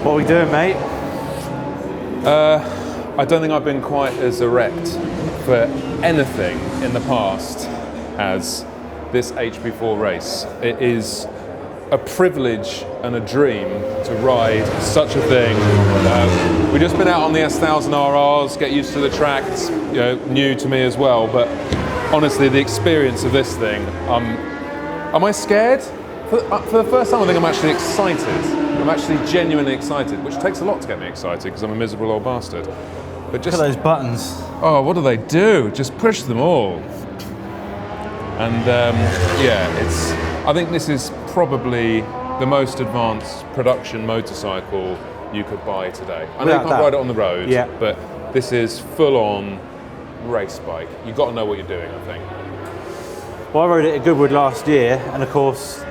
What are we doing, mate? I don't think I've been quite as erect for anything in the past as this HP4 Race. It is a privilege and a dream to ride such a thing. We've just been out on the S1000 RRs, get used to the track. It's new to me as well, but honestly, the experience of this thing, am I scared? For the first time, I think I'm actually excited. I'm actually genuinely excited, which takes a lot to get me excited because I'm a miserable old bastard. But just look at those buttons. Oh, what do they do? Just push them all. And yeah, I think this is probably the most advanced production motorcycle you could buy today. I know you can't ride it on the road, but this is full-on race bike. You've got to know what you're doing, I think. Well, I rode it at Goodwood last year, and of course,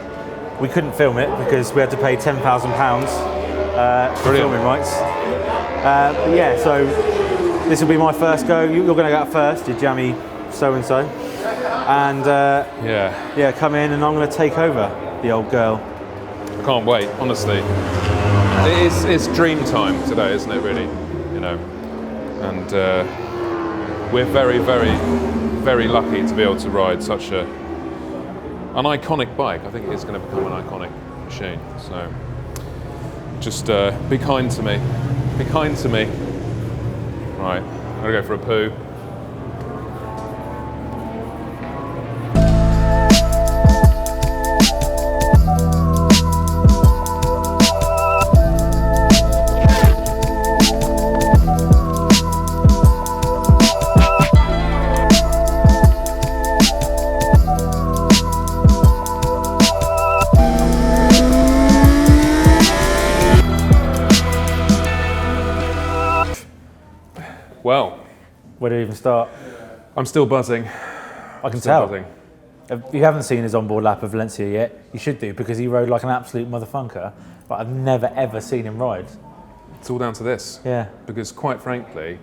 we couldn't film it because we had to pay £10,000 for filming rights. But yeah, so this will be my first go. You're going to go out first, you jammy so-and-so. And yeah, come in and I'm going to take over the old girl. I can't wait, honestly. It's dream time today, isn't it, really? And we're very, very, very lucky to be able to ride such an iconic bike. I think it's going to become an iconic machine. So just be kind to me. Be kind to me. Right, I'm going to go for a poo. Well, where do we even start? I'm still buzzing. I can tell. Buzzing. If you haven't seen his onboard lap of Valencia yet, you should do, because he rode like an absolute motherfunker, but I've never ever seen him ride. It's all down to this. Yeah. Because quite frankly,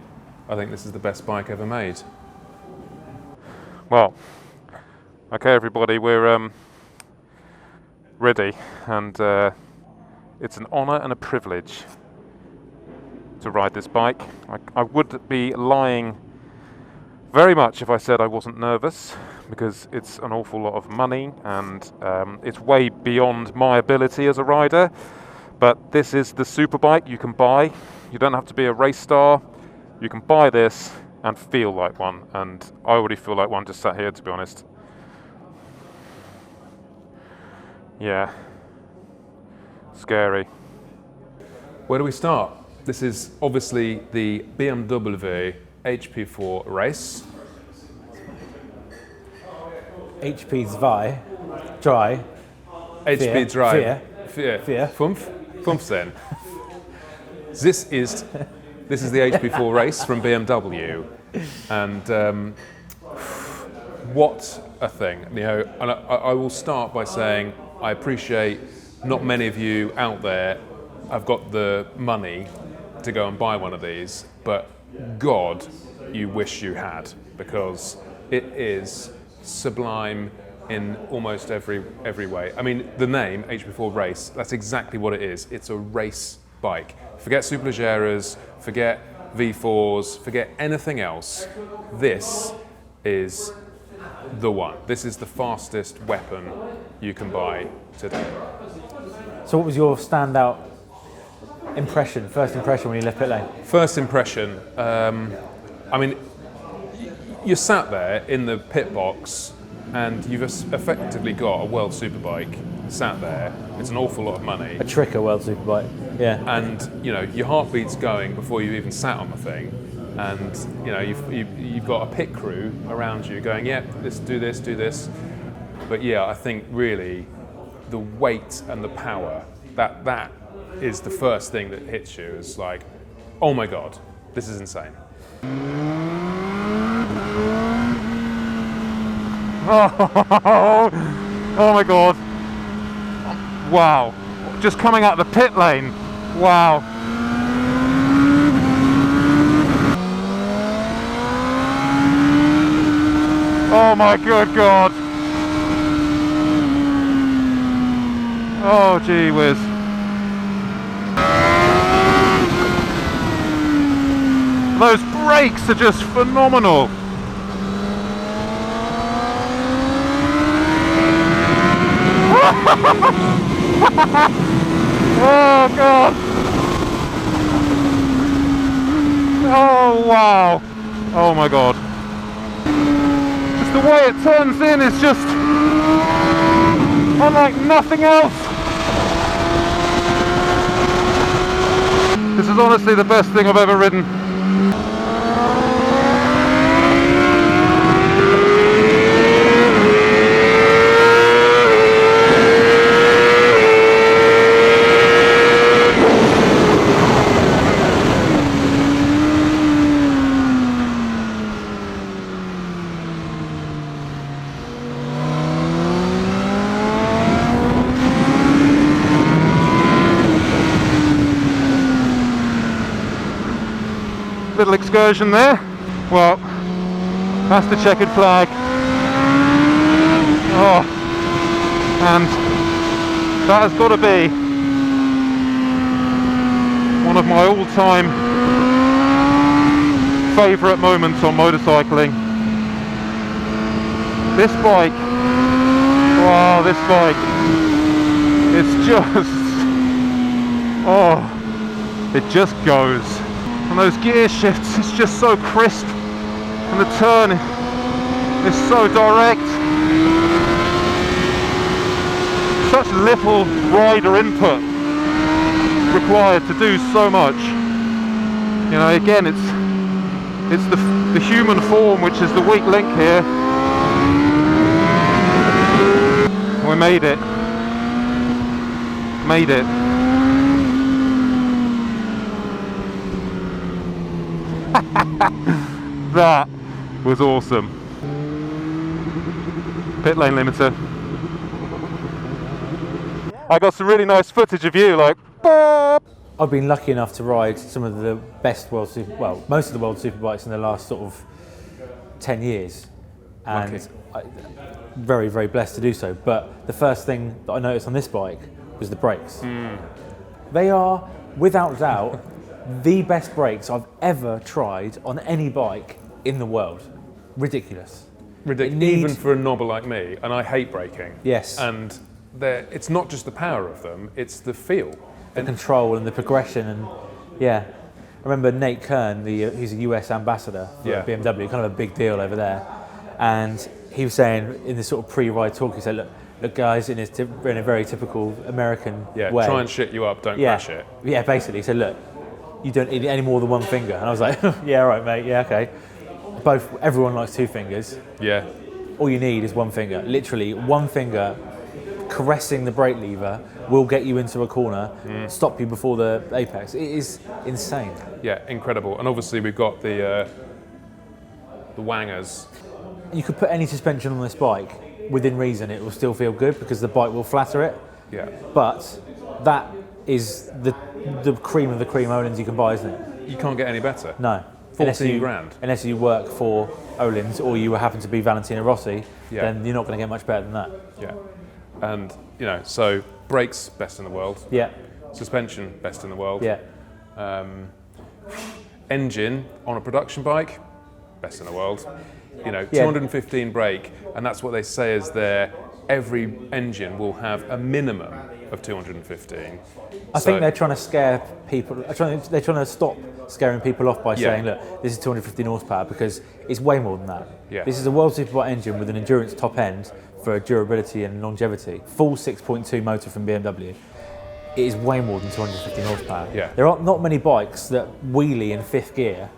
I think this is the best bike ever made. Well, okay everybody, we're ready, and it's an honour and a privilege to ride this bike. I would be lying very much if I said I wasn't nervous, because it's an awful lot of money and it's way beyond my ability as a rider. But this is the super bike you can buy. You don't have to be a race star. You can buy this and feel like one, and I already feel like one just sat here, to be honest. Yeah, scary. Where do we start? This is obviously the Bmw Hp4 Race. HP2 dry. HP dry. Vier. Fünfzehn. This is the Hp4 Race from BMW, and what a thing! And I will start by saying I appreciate not many of you out there have got the money to go and buy one of these, but God, you wish you had, because it is sublime in almost every way. I mean, the name Hp4 Race, that's exactly what it is. It's a race bike. Forget Superleggeras, forget V4s, forget anything else. This is the one. This is the fastest weapon you can buy today. So what was your standout impression, first impression when you left pit lane? First impression, I mean, you're sat there in the pit box and you've effectively got a world superbike sat there. It's an awful lot of money. A tricker world superbike, yeah. And your heartbeat's going before you even sat on the thing, and you've got a pit crew around you going, yeah, let's do this. But yeah, I think really the weight and the power, that is the first thing that hits you. Is like, oh my God, this is insane. Oh my God. Wow. Just coming out of the pit lane. Wow. Oh my good God. Oh gee whiz. Those brakes are just phenomenal. Oh God! Oh wow! Oh my God! Just the way it turns in is just unlike nothing else. This is honestly the best thing I've ever ridden. Little excursion there. Well, that's the checkered flag. Oh, and that has got to be one of my all-time favourite moments on motorcycling. This bike, wow, this bike, it's just, oh, it just goes. And those gear shifts, it's just so crisp, and the turn is so direct. Such little rider input required to do so much. You know, again, it's the human form which is the weak link here. We made it. Made it. That was awesome. Pit lane limiter. I got some really nice footage of you, like, boop. I've been lucky enough to ride some of the best most of the world superbikes in the last sort of 10 years, and very, very blessed to do so. But the first thing that I noticed on this bike was the brakes. They are, without doubt, the best brakes I've ever tried on any bike in the world. Ridiculous. Even for a knobber like me, and I hate braking. Yes. And it's not just the power of them, it's the feel. The control and the progression, and yeah. I remember Nate Kern, who's a US ambassador for BMW, kind of a big deal over there. And he was saying in this sort of pre-ride talk, he said, look guys, in a very typical American way. Try and shit you up, don't crash it. Yeah, basically. He said, look, you don't need any more than one finger. And I was like, yeah, right, mate, yeah, okay. Everyone likes two fingers. Yeah. All you need is one finger. Literally, one finger caressing the brake lever will get you into a corner, stop you before the apex. It is insane. Yeah, incredible. And obviously we've got the wangers. You could put any suspension on this bike within reason, it will still feel good because the bike will flatter it. Yeah. But that is the cream of the cream Öhlins you can buy, isn't it? You can't get any better. No. 14 grand. Unless you work for Öhlins or you happen to be Valentino Rossi, then you're not going to get much better than that. Yeah. And, so brakes, best in the world. Yeah. Suspension, best in the world. Yeah. Engine on a production bike, best in the world. 215 brake, and that's what they say is every engine will have a minimum of 215. I think they're trying to scare people. They're trying to stop scaring people off by saying, look, this is 215 horsepower, because it's way more than that. Yeah. This is a world superbike engine with an endurance top end for durability and longevity. Full 6.2 motor from BMW. It is way more than 215 horsepower. Yeah. There are not many bikes that wheelie in fifth gear.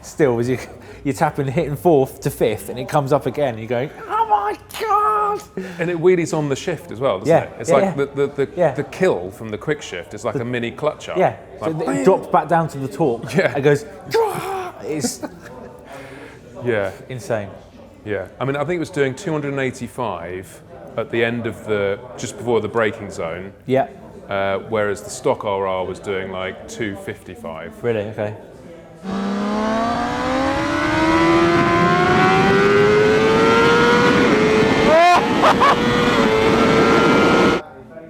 Still, as you're tapping, hitting fourth to fifth, and it comes up again, and you're going, oh my God! And it wheelies on the shift as well, doesn't it? It's the kill from the quick shift is like a mini clutch up. Yeah, like, so it drops back down to the torque. Yeah. It goes, it's insane. Yeah, I mean, I think it was doing 285 at the end of just before the braking zone. Yeah. Whereas the stock RR was doing like 255. Really? Okay.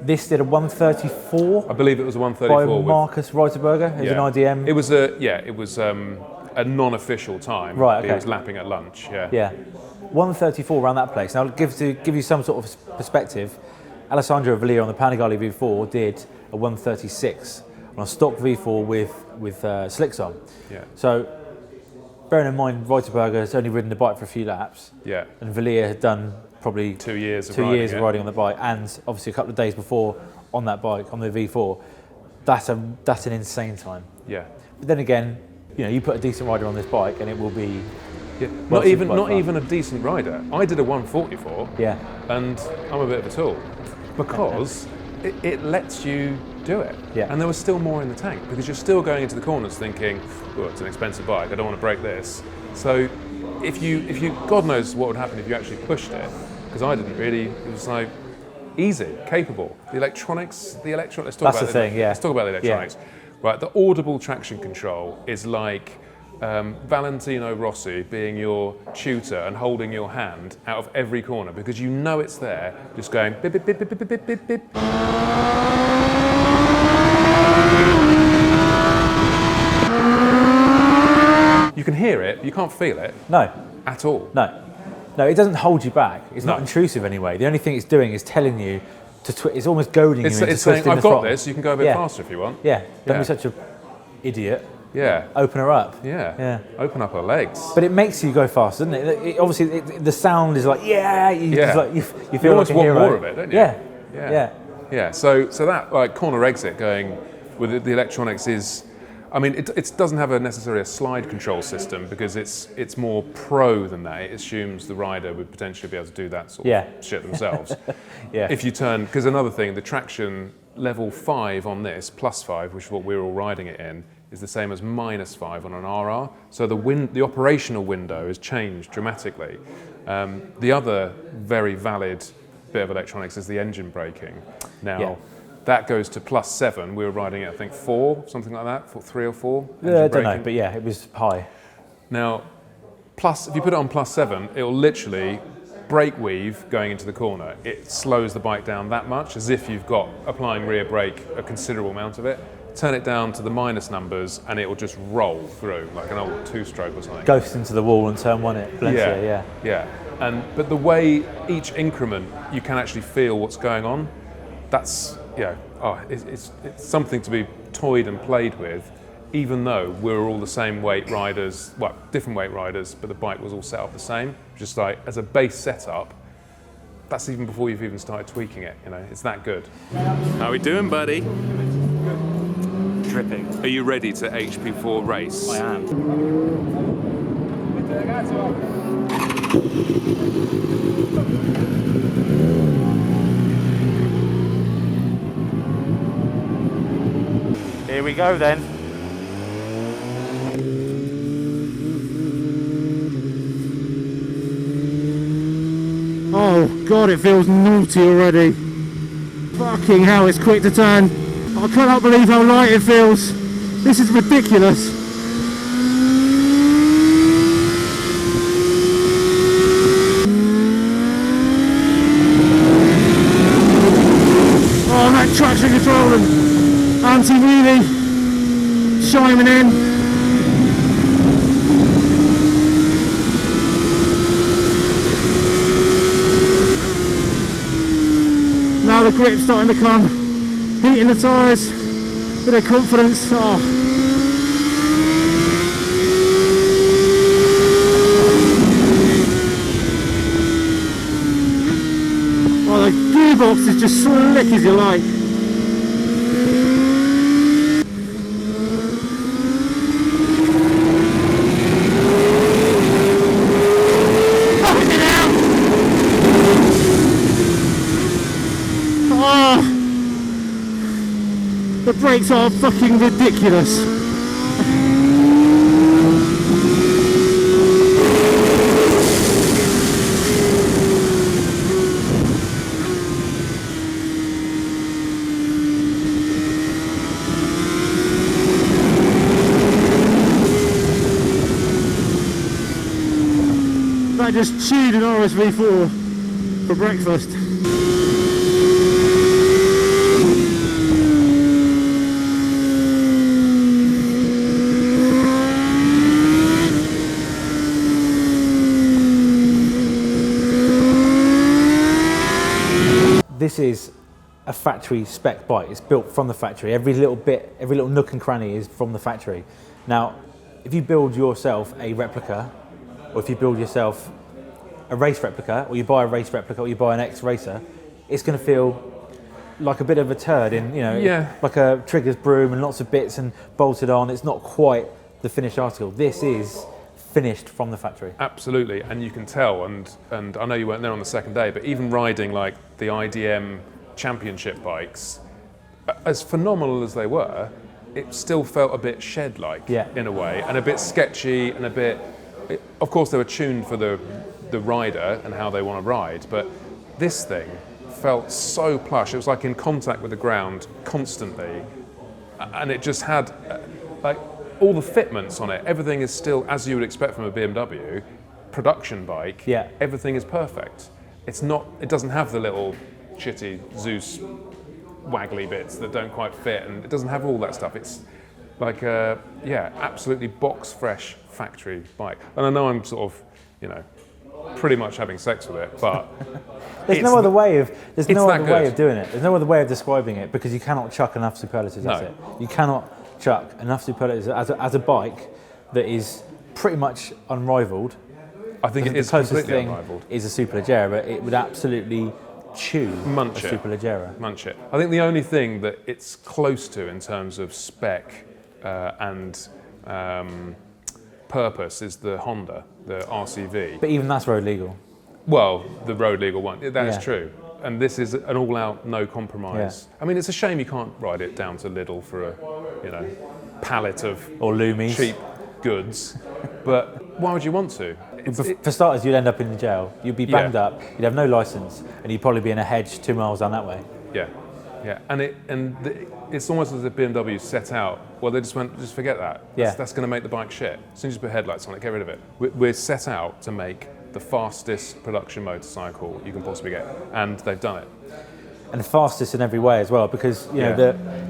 This did a 134. I believe it was a By 134 Marcus Reuterberger as an IDM. It was a non-official time. Right, okay. He was lapping at lunch. Yeah. Yeah, 134 around that place. Now, to give you some sort of perspective, Alessandro Valia on the Panigale V4 did a 136 on a stock V4 with slicks on. Yeah. So, bearing in mind, Reuterberger has only ridden the bike for a few laps. Yeah. And Valia had done probably 2 years of riding on the bike, and obviously a couple of days before on that bike on the V4. That's an insane time. Yeah. But then again, you put a decent rider on this bike, and it will be. Yeah. Well, Not even a decent rider. I did a 144. Yeah. And I'm a bit of a tool because it lets you do it. Yeah. And there was still more in the tank because you're still going into the corners thinking, oh, it's an expensive bike. I don't want to break this. So if you God knows what would happen if you actually pushed it, because I didn't really. It was like easy, capable. The electronics. Let's talk That's about the thing. Yeah. Let's talk about the electronics. Yeah. Right, the audible traction control is like Valentino Rossi being your tutor and holding your hand out of every corner because you know it's there, just going bip, bip, bip, bip, bip, bip, bip, bip. You can hear it, but you can't feel it. No. At all. No, it doesn't hold you back. It's not No. intrusive anyway. The only thing it's doing is telling you to it's almost goading you into It's saying, twisting I've the got throttle. this, you can go a bit faster if you want. Yeah, don't Yeah. be such a idiot. Yeah. Open her up. Yeah. Open up her legs. But it makes you go faster, doesn't it? Obviously, the sound is like, you feel You almost like a want hero. more of it, don't you? Yeah. Yeah. So that like corner exit going with the electronics is, I mean, it doesn't have necessarily a slide control system because it's more pro than that. It assumes the rider would potentially be able to do that sort of shit themselves. Yeah. If you turn, because another thing, the traction level 5 on this, +5, which is what we're all riding it in, is the same as -5 on an RR. So the operational window has changed dramatically. The other very valid bit of electronics is the engine braking. Now, that goes to +7. We were riding it, I think, 4, something like that, 3 or 4. I don't know, but yeah, it was high. Now, if you put it on +7, it will literally brake weave going into the corner. It slows the bike down that much, as if you've got applying rear brake a considerable amount of it. Turn it down to the minus numbers, and it will just roll through like an old 2-stroke or something. Ghost into the wall and turn one at Valencia, Yeah. But the way each increment you can actually feel what's going on, that's it's something to be toyed and played with, even though we're all the same weight riders, well, different weight riders, but the bike was all set up the same. Just like as a base setup, that's even before you've even started tweaking it. It's that good. How we doing, buddy? Dripping. Are you ready to HP4 race? I am. Here we go then. Oh god, it feels naughty already. Fucking hell, it's quick to turn. I cannot believe how light it feels. This is ridiculous. Oh, that traction control and anti-wheelie chiming in. Now the grip's starting to come, heating the tyres, bit of confidence. Oh, the gearbox is just slick as you like. The brakes are fucking ridiculous. I just chewed an RSV4 for breakfast. this is a factory spec bike. It's built from the factory. Every little bit, every little nook and cranny is from the factory. Now, if you build yourself a replica, or if you build yourself a race replica, or you buy a race replica, or you buy an ex-racer, it's going to feel like a bit of a turd in, you know, like a Triggers broom and lots of bits and bolted on. It's not quite the finished article. This is finished from the factory. Absolutely, and you can tell, and I know you weren't there on the second day, but even riding like the IDM championship bikes, as phenomenal as they were, it still felt a bit shed-like in a way, and a bit sketchy, and a bit, of course they were tuned for the rider and how they want to ride, but this thing felt so plush. It was like in contact with the ground constantly, and it just had like all the fitments on it. Everything is still as you would expect from a BMW production bike. Everything is perfect. It's not. It doesn't have the little shitty Zeus waggly bits that don't quite fit, and it doesn't have all that stuff. It's like a absolutely box fresh factory bike. And I know I'm sort of, you know, pretty much having sex with it, but there's no other way of doing it. There's no other way of describing it, because you cannot chuck enough superlatives at it. You cannot chuck enough superlatives as a bike that is pretty much unrivaled. I think it is completely unrivaled. Is a Superleggera, but it would absolutely munch a Superleggera. Munch it. I think the only thing that it's close to in terms of spec and purpose is the Honda, the RCV. But even that's road legal. Well, the road legal one, that is true. And this is an all-out, no compromise. I mean, it's a shame you can't ride it down to Lidl for a, you know, pallet of or Loomies cheap goods. But why would you want to? For starters, you'd end up in jail. You'd be banged up. You'd have no license, and you'd probably be in a hedge 2 miles down that way. And it's almost as if BMW set out. Well, they just went, just forget that. That's going to make the bike shit. As soon as you put headlights on it, get rid of it. We're set out to make the fastest production motorcycle you can possibly get, and they've done it. And the fastest in every way as well, because you know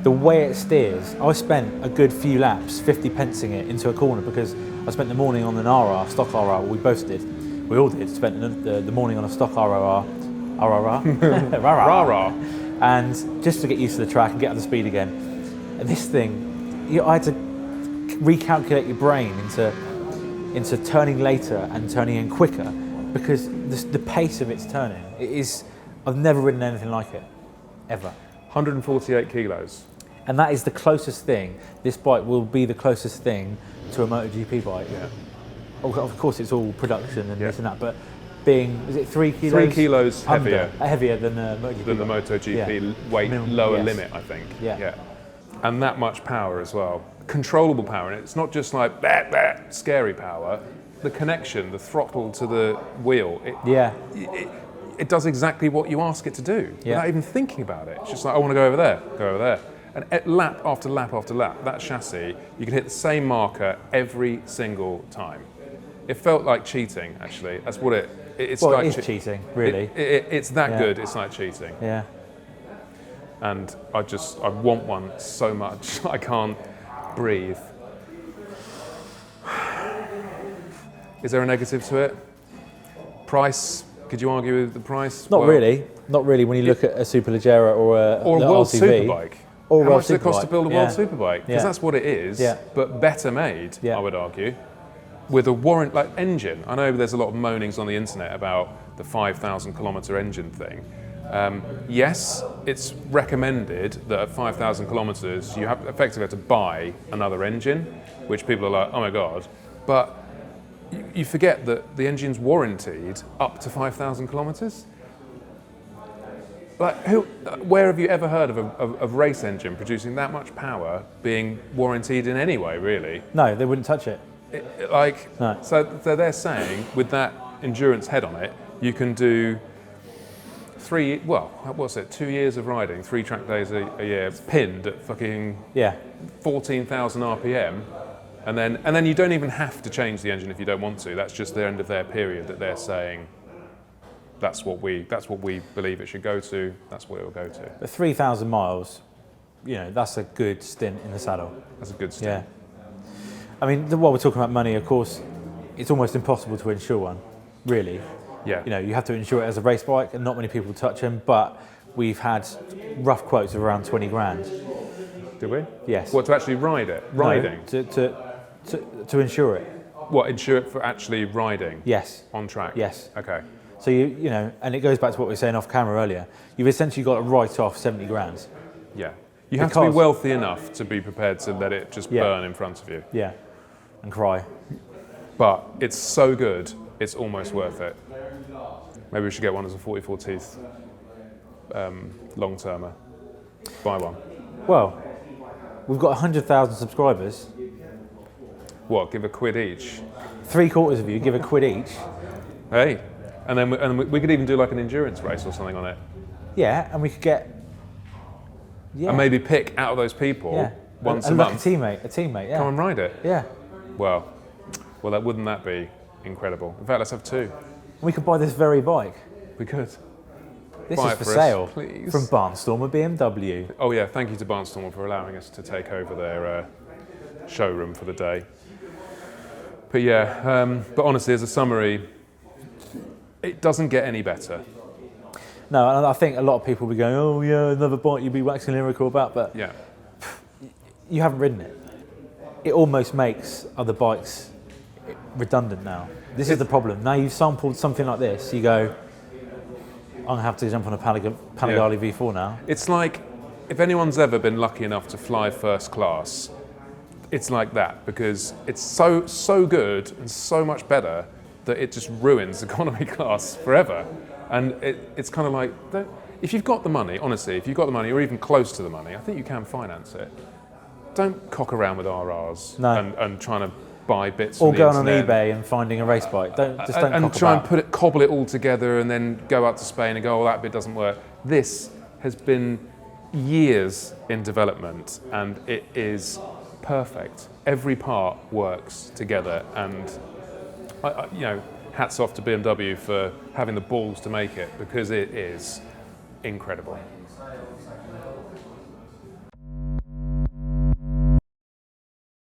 the way it steers. I spent a good few laps 50 pencing it into a corner, because I spent the morning on an RR, stock RR. We both did. We all did. Spent the morning on a stock RR, and just to get used to the track and get up to speed again. And this thing, I had to recalculate your brain into turning later and turning in quicker, because the pace of its turning, it is. I've never ridden anything like it, ever. 148 kilos. And that is the closest thing. This bike will be the closest thing to a MotoGP bike. Of course, it's all production and this and that, but is it 3 kilos? 3 kilos heavier. Heavier than the MotoGP. Than the MotoGP weight lower limit, I think. And that much power as well. Controllable power, and it's not just like scary power. The connection, the throttle to the wheel, it does exactly what you ask it to do without even thinking about it. It's just like, I want to go over there. And lap after lap after lap, that chassis, you can hit the same marker every single time. It felt like cheating, actually. That's what it's well, like. It is cheating, really. It's that good, it's like cheating. Yeah. And I want one so much, I can't breathe. Is there a negative to it? Price? Could you argue with the price? Not really when you look at a Superleggera or a World RCV. Superbike. Or how much does it cost to build a World Superbike? Because that's what it is, Yeah. but better made, I would argue, with a warrant like engine. I know there's a lot of moanings on the internet about the 5,000 kilometre engine thing. Yes, it's recommended that at 5,000 kilometres you have effectively to buy another engine, which people are like, oh my god, but you forget that the engine's warranted up to 5,000 kilometres. Like, where have you ever heard of a race engine producing that much power being warranted in any way, really? No, they wouldn't touch it. No. So they're saying with that endurance head on it, you can do 2 years of riding, 3 track days a year, pinned at fucking 14,000 RPM. And then you don't even have to change the engine if you don't want to. That's just the end of their period that they're saying that's what we believe it should go to. That's what it will go to. But 3,000 miles, that's a good stint in the saddle. That's a good stint. Yeah. I mean, while we're talking about money, of course, it's almost impossible to insure one, really. Yeah. You have to insure it as a race bike, and not many people touch them. But we've had rough quotes of around 20 grand. Did we? Yes. What, to actually ride it? Riding? No, to insure it. What, insure it for actually riding? Yes. On track? Yes. Okay. So you know, and it goes back to what we were saying off camera earlier. You've essentially got to write off 70 grand. Yeah. You have to be wealthy enough to be prepared to let it just burn in front of you. Yeah. And cry. But it's so good, it's almost worth it. Maybe we should get one as a 44 teeth long-termer. Buy one. Well, we've got 100,000 subscribers. What, give a quid each? 3/4 of you give a quid each. Hey, and then we could even do like an endurance race or something on it. Yeah, and we could get... Yeah. And maybe pick out of those people once a month. A teammate, yeah. Come and ride it. Yeah. Well, wouldn't that be incredible? In fact, let's have two. We could buy this very bike. We could. This Buy is it for for us, sale please. from Barnstormer BMW. Oh yeah, thank you to Barnstormer for allowing us to take over their showroom for the day. But yeah, but honestly, as a summary, it doesn't get any better. No, and I think a lot of people will be going, oh yeah, another bike you'd be waxing lyrical about, but yeah, you haven't ridden it. It almost makes other bikes redundant now. This is the problem. Now you've sampled something like this, you go, I'm going to have to jump on a Panigale V4 now. It's like, if anyone's ever been lucky enough to fly first class, it's like that, because it's so good and so much better that it just ruins economy class forever. And it's kind of like, if you've got the money, honestly, if you've got the money or even close to the money, I think you can finance it. Don't cock around with RRs and trying to buy bits or from the going on internet. eBay and finding a race bike. Don't and try and cobble it all together and then go out to Spain and go, oh, that bit doesn't work. This has been years in development and it is perfect. Every part works together, and you know, hats off to BMW for having the balls to make it, because it is incredible.